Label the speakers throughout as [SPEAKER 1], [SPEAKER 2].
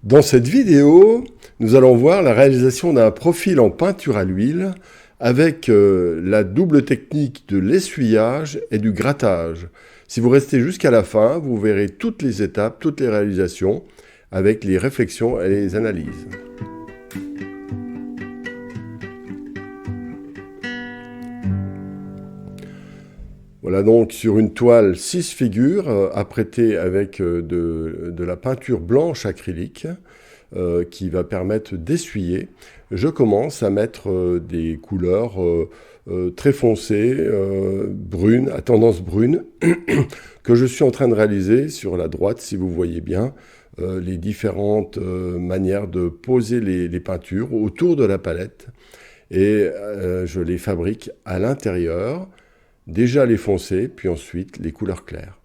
[SPEAKER 1] Dans cette vidéo, nous allons voir la réalisation d'un profil en peinture à l'huile avec la double technique de l'essuyage et du grattage. Si vous restez jusqu'à la fin, vous verrez toutes les étapes, toutes les réalisations avec les réflexions et les analyses. Voilà donc sur une toile 6 figures apprêtées avec de la peinture blanche acrylique qui va permettre d'essuyer. Je commence à mettre des couleurs très foncées, brunes, à tendance brune, que je suis en train de réaliser sur la droite, si vous voyez bien, les différentes manières de poser les peintures autour de la palette. Et je les fabrique à l'intérieur. Déjà les foncés, puis ensuite les couleurs claires.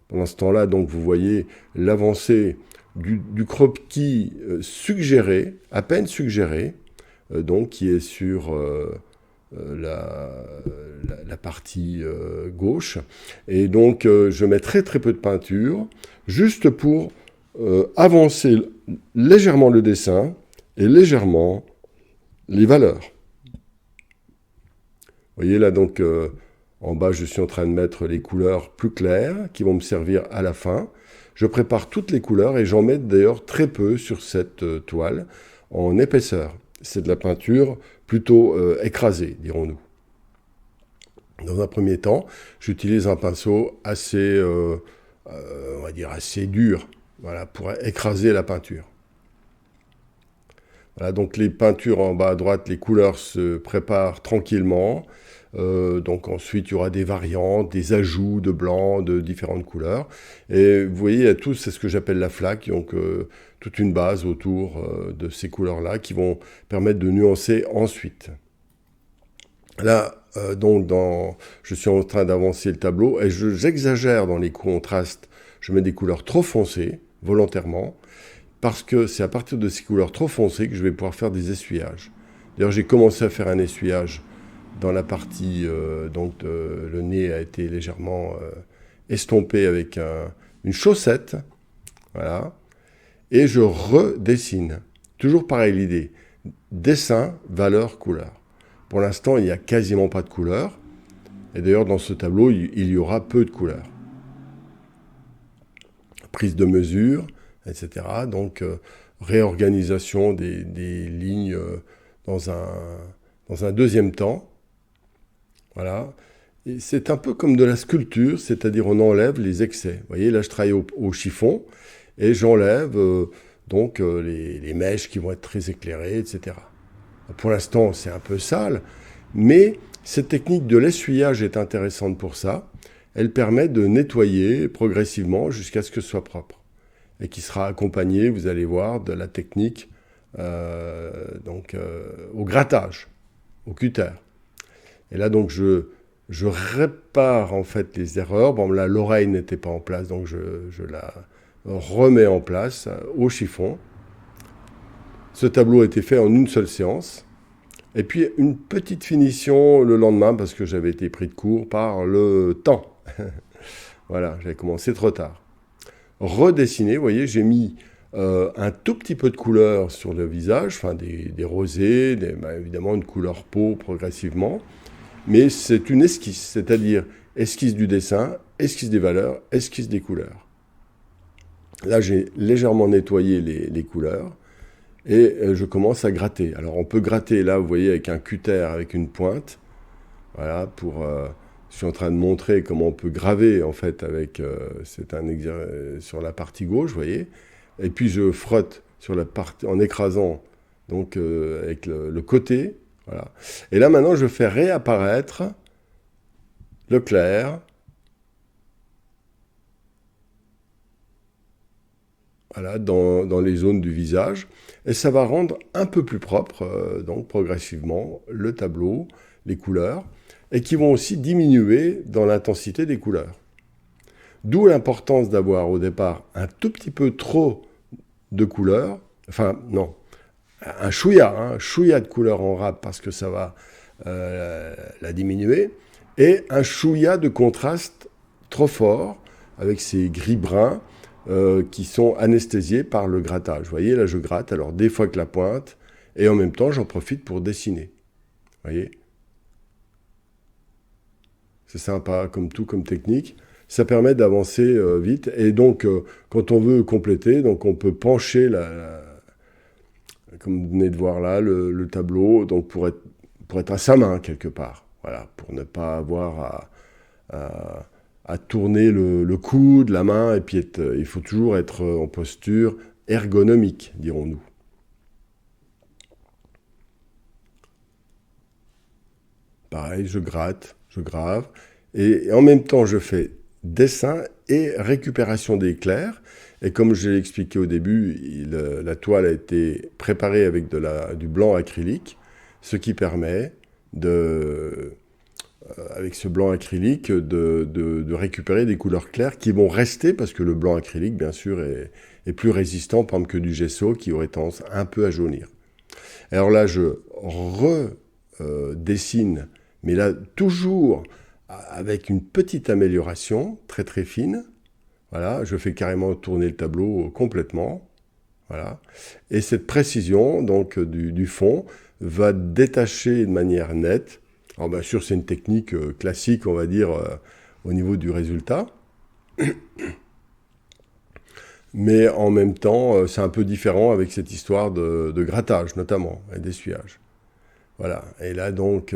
[SPEAKER 1] Pendant ce temps-là, donc, vous voyez l'avancée du croquis suggéré, à peine suggéré, donc, qui est sur la partie gauche. Et donc, je mets très très peu de peinture, juste pour avancer légèrement le dessin et légèrement les valeurs. Vous voyez là, donc... en bas, je suis en train de mettre les couleurs plus claires qui vont me servir à la fin. Je prépare toutes les couleurs et j'en mets d'ailleurs très peu sur cette toile en épaisseur. C'est de la peinture plutôt écrasée, dirons-nous. Dans un premier temps, j'utilise un pinceau assez, on va dire assez dur, voilà, pour écraser la peinture. Voilà, donc les peintures en bas à droite, les couleurs se préparent tranquillement. Donc ensuite, il y aura des variantes, des ajouts de blanc, de différentes couleurs. Et vous voyez, il y a tout, c'est ce que j'appelle la flaque, donc toute une base autour de ces couleurs-là qui vont permettre de nuancer ensuite. Là, donc, je suis en train d'avancer le tableau et j'exagère dans les contrastes. Je mets des couleurs trop foncées, volontairement, parce que c'est à partir de ces couleurs trop foncées que je vais pouvoir faire des essuyages. D'ailleurs, j'ai commencé à faire un essuyage dans la partie, donc le nez a été légèrement estompé avec une chaussette, voilà, et je redessine. Toujours pareil l'idée, dessin, valeur, couleur. Pour l'instant, il n'y a quasiment pas de couleur, et d'ailleurs dans ce tableau, il y aura peu de couleurs. Prise de mesure, etc. Donc réorganisation des lignes dans un deuxième temps. Voilà. Et c'est un peu comme de la sculpture, c'est-à-dire on enlève les excès. Vous voyez, là je travaille au chiffon et j'enlève les mèches qui vont être très éclairées, etc. Pour l'instant, c'est un peu sale, mais cette technique de l'essuyage est intéressante pour ça. Elle permet de nettoyer progressivement jusqu'à ce que ce soit propre. Et qui sera accompagnée, vous allez voir, de la technique au grattage, au cutter. Et là, donc, je répare, en fait, les erreurs. Bon, là, l'oreille n'était pas en place, donc je la remets en place au chiffon. Ce tableau a été fait en une seule séance. Et puis, une petite finition le lendemain, parce que j'avais été pris de court par le temps. Voilà, j'avais commencé trop tard. Redessiner, vous voyez, j'ai mis un tout petit peu de couleur sur le visage, enfin des rosés, évidemment une couleur peau progressivement. Mais c'est une esquisse, c'est-à-dire esquisse du dessin, esquisse des valeurs, esquisse des couleurs. Là, j'ai légèrement nettoyé les couleurs et je commence à gratter. Alors, on peut gratter, là, vous voyez, avec un cutter, avec une pointe. Voilà, je suis en train de montrer comment on peut graver, en fait, sur la partie gauche, vous voyez. Et puis, je frotte sur la partie, en écrasant, donc, avec le côté. Voilà. Et là, maintenant, je fais réapparaître le clair. Voilà, dans les zones du visage. Et ça va rendre un peu plus propre, donc, progressivement, le tableau, les couleurs, et qui vont aussi diminuer dans l'intensité des couleurs. D'où l'importance d'avoir, au départ, un tout petit peu trop de couleurs. Enfin, non. Un chouïa de couleur en râpe parce que ça va la diminuer, et un chouïa de contraste trop fort avec ces gris bruns qui sont anesthésiés par le grattage. Vous voyez, là je gratte, alors des fois avec la pointe, et en même temps j'en profite pour dessiner. Vous voyez? C'est sympa comme tout, comme technique. Ça permet d'avancer vite. Et donc, quand on veut compléter, donc on peut pencher, comme vous venez de voir là, le tableau, donc pour être à sa main quelque part. Voilà, pour ne pas avoir à tourner le coude, la main, et puis il faut toujours être en posture ergonomique, dirons-nous. Pareil, je gratte, je grave, et en même temps je fais dessin et récupération d'éclairs. Et comme je l'ai expliqué au début, la toile a été préparée avec du blanc acrylique, ce qui permet avec ce blanc acrylique de récupérer des couleurs claires qui vont rester, parce que le blanc acrylique, bien sûr, est plus résistant, par exemple, que du gesso, qui aurait tendance un peu à jaunir. Alors là, je redessine, mais là, toujours avec une petite amélioration, très très fine. Voilà, je fais carrément tourner le tableau complètement. Voilà. Et cette précision donc du fond va détacher de manière nette. Alors bien sûr, c'est une technique classique, on va dire, au niveau du résultat. Mais en même temps, c'est un peu différent avec cette histoire de grattage, notamment, et d'essuyage. Voilà. Et là, donc,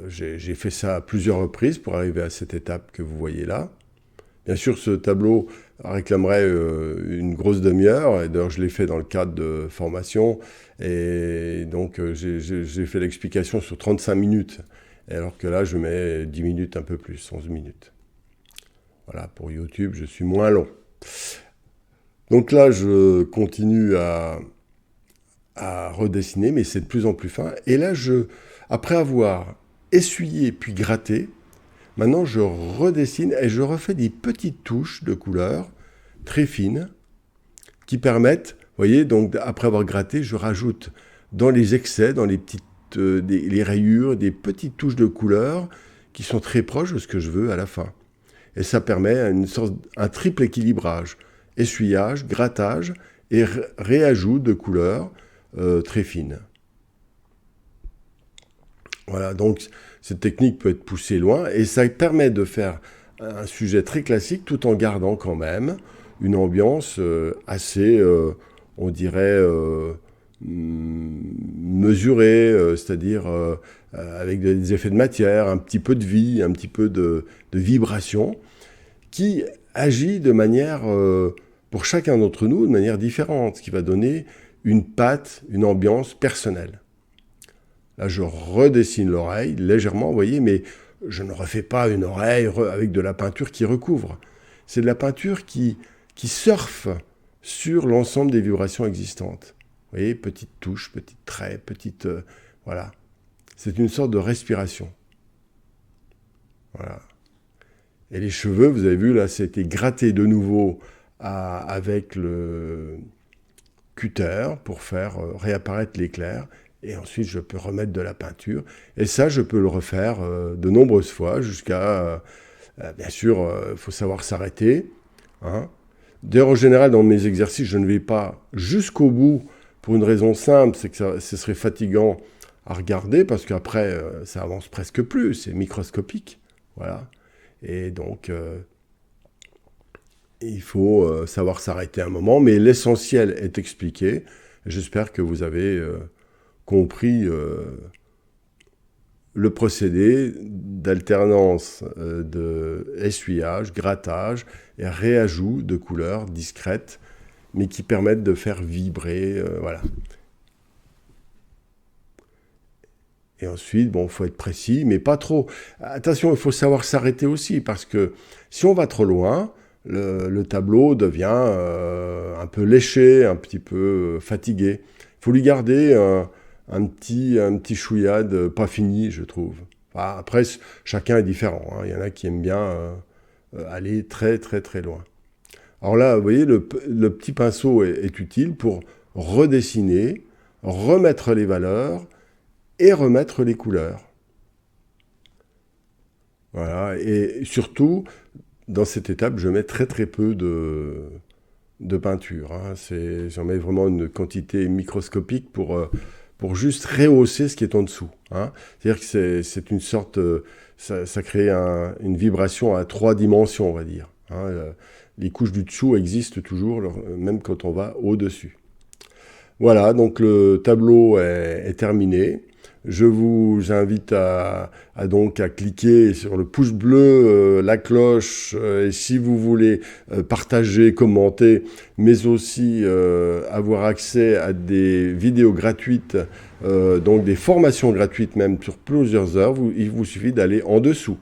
[SPEAKER 1] j'ai fait ça à plusieurs reprises pour arriver à cette étape que vous voyez là. Bien sûr, ce tableau réclamerait une grosse demi-heure, et d'ailleurs je l'ai fait dans le cadre de formation, et donc j'ai fait l'explication sur 35 minutes, alors que là je mets 10 minutes, un peu plus, 11 minutes. Voilà, pour YouTube, je suis moins long. Donc là, je continue à redessiner, mais c'est de plus en plus fin, et là, après avoir essuyé puis gratté, maintenant, je redessine et je refais des petites touches de couleur très fines qui permettent, vous voyez, donc après avoir gratté, je rajoute dans les excès, dans les petites les rayures, des petites touches de couleur qui sont très proches de ce que je veux à la fin. Et ça permet un triple équilibrage, essuyage, grattage et réajout de couleurs très fines. Voilà, donc cette technique peut être poussée loin et ça permet de faire un sujet très classique tout en gardant quand même une ambiance assez, on dirait, mesurée, c'est-à-dire avec des effets de matière, un petit peu de vie, un petit peu de vibration, qui agit de manière, pour chacun d'entre nous, de manière différente, ce qui va donner une patte, une ambiance personnelle. Là, je redessine l'oreille légèrement, vous voyez, mais je ne refais pas une oreille avec de la peinture qui recouvre. C'est de la peinture qui surfe sur l'ensemble des vibrations existantes. Vous voyez, petites touches, petites traits, petites... voilà. C'est une sorte de respiration. Voilà. Et les cheveux, vous avez vu, là, c'était gratté de nouveau avec le cutter pour faire réapparaître l'éclair. Et ensuite, je peux remettre de la peinture. Et ça, je peux le refaire de nombreuses fois jusqu'à... bien sûr, il faut savoir s'arrêter. Hein. D'ailleurs, en général, dans mes exercices, je ne vais pas jusqu'au bout pour une raison simple, c'est que ce serait fatigant à regarder parce qu'après, ça avance presque plus. C'est microscopique. Voilà. Et donc, il faut savoir s'arrêter un moment. Mais l'essentiel est expliqué. J'espère que vous avez... compris le procédé d'alternance de essuyage, grattage et réajout de couleurs discrètes, mais qui permettent de faire vibrer, voilà. Et ensuite, bon, il faut être précis, mais pas trop. Attention, il faut savoir s'arrêter aussi, parce que si on va trop loin, le tableau devient un peu léché, un petit peu fatigué. Il faut lui garder un petit chouïade pas fini, je trouve. Enfin, après, chacun est différent. Hein. Il y en a qui aiment bien aller très très très loin. Alors là, vous voyez, le petit pinceau est utile pour redessiner, remettre les valeurs et remettre les couleurs. Voilà, et surtout, Dans cette étape, je mets très très peu de peinture, hein. J'en mets vraiment une quantité microscopique pour juste rehausser ce qui est en dessous, hein. C'est-à-dire que c'est une sorte, ça crée une vibration à 3 dimensions, on va dire, hein. Les couches du dessous existent toujours, même quand on va au-dessus. Voilà, donc le tableau est terminé. Je vous invite donc à cliquer sur le pouce bleu, la cloche, et si vous voulez partager, commenter, mais aussi avoir accès à des vidéos gratuites, donc des formations gratuites même sur plusieurs heures, il vous suffit d'aller en dessous.